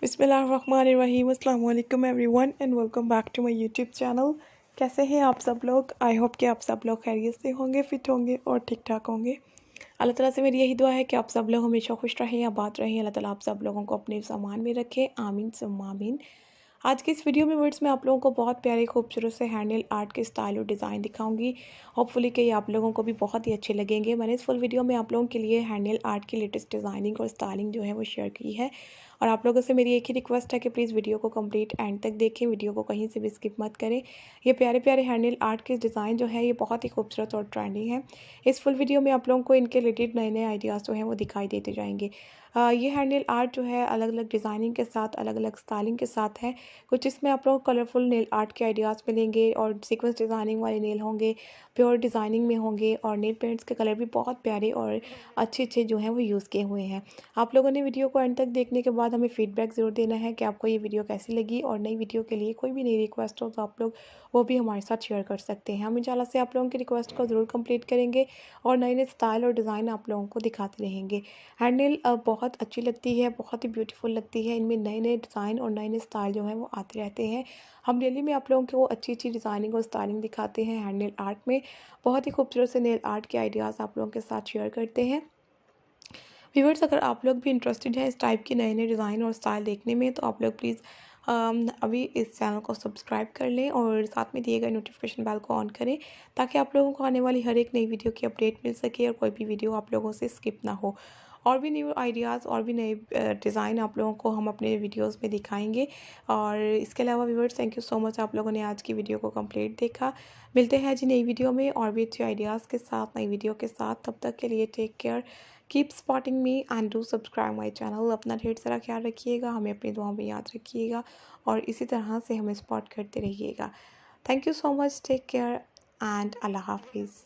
बिस्मिल्लाहिर्रहमानिर्रहीम अस्सलाम वालेकुम everyone and welcome back to my YouTube channel. कैसे हैं आप सब लोग? आई होप कि आप सब लोग खैरियत से होंगे, फिट होंगे और ठीक ठाक होंगे। अल्लाह ताला से मेरी यही दुआ है कि आप सब लोग हमेशा खुश रहें, आबाद रहें। अल्लाह ताला आप सब लोगों को अपने सामान में रखे, आमीन सुम्मा आमीन। आज की इस वीडियो में वर्ड्स में आप लोगों को बहुत प्यारे खूबसूरत से हैंडल आर्ट के स्टाइल और डिज़ाइन दिखाऊंगी। होपफुली कि ये आप लोगों को भी बहुत ही अच्छे लगेंगे। मैंने इस फुल वीडियो में आप लोगों के लिए हैंडल आर्ट की लेटेस्ट डिज़ाइनिंग और स्टाइलिंग जो है वो शेयर की है। और आप लोगों से मेरी एक ही रिक्वेस्ट है कि प्लीज़ वीडियो को कंप्लीट एंड तक देखें, वीडियो को कहीं से भी स्किप मत करें। ये प्यारे प्यारे हैंडल आर्ट के डिज़ाइन जो है ये बहुत ही खूबसूरत और ट्रेंडी है। इस फुल वीडियो में आप लोगों को इनके रिलेटेड नए नए आइडियाज़ जो हैं वो दिखाई देते जाएंगे। ये हैंडल आर्ट जो है अलग अलग डिज़ाइनिंग के साथ, अलग अलग स्टाइलिंग के साथ है। कुछ इसमें आप लोगों को कलरफुल नेल आर्ट के आइडियाज़ मिलेंगे और सीक्वेंस डिज़ाइनिंग वाले नेल होंगे, प्योर डिज़ाइनिंग में होंगे और नेल पेंट्स के कलर भी बहुत प्यारे और अच्छे अच्छे जो हैं वो यूज़ किए हुए हैं। आप लोगों ने वीडियो को एंड तक देखने के बाद हमें फीडबैक ज़रूर देना है कि आपको ये वीडियो कैसी लगी, और नई वीडियो के लिए कोई भी नई रिक्वेस्ट हो तो आप लोग वो भी हमारे साथ शेयर कर सकते हैं। हम इंशाल्लाह से आप लोगों की रिक्वेस्ट को ज़रूर कंप्लीट करेंगे और नए नए स्टाइल और डिज़ाइन आप लोगों को दिखाते रहेंगे। हैंडल बहुत अच्छी लगती है, बहुत ही ब्यूटीफुल लगती है। इनमें नए नए डिज़ाइन और नए नए स्टाइल जो हैं वो आते रहते हैं। हम डेली में आप लोगों को अच्छी अच्छी डिज़ाइनिंग और स्टाइलिंग दिखाते हैं। हैंडल आर्ट में बहुत ही खूबसूरत से नेल आर्ट के आइडियाज़ आप लोगों के साथ शेयर करते हैं। व्यूअर्स, अगर आप लोग भी इंटरेस्टेड हैं इस टाइप के नए नए डिज़ाइन और स्टाइल देखने में तो आप लोग प्लीज़ अभी इस चैनल को सब्सक्राइब कर लें और साथ में दिए गए नोटिफिकेशन बेल को ऑन करें, ताकि आप लोगों को आने वाली हर एक नई वीडियो की अपडेट मिल सके और कोई भी वीडियो आप लोगों से स्किप ना हो। और भी न्यू आइडियाज़ और भी नए डिज़ाइन आप लोगों को हम अपने वीडियोस में दिखाएंगे। और इसके अलावा viewers, thank you so much आप लोगों ने आज की वीडियो को कंप्लीट देखा। मिलते हैं जी नई वीडियो में और भी अच्छे आइडियाज़ के साथ, नई वीडियो के साथ। तब तक के लिए take care, keep supporting me and do subscribe my channel. अपना ढेर सारा ख्याल रखिएगा, हमें अपनी दुआओं में याद रखिएगा और इसी तरह से हमें सपोर्ट करते रहिएगा। Thank you so much, take care and अल्लाह हाफिज़।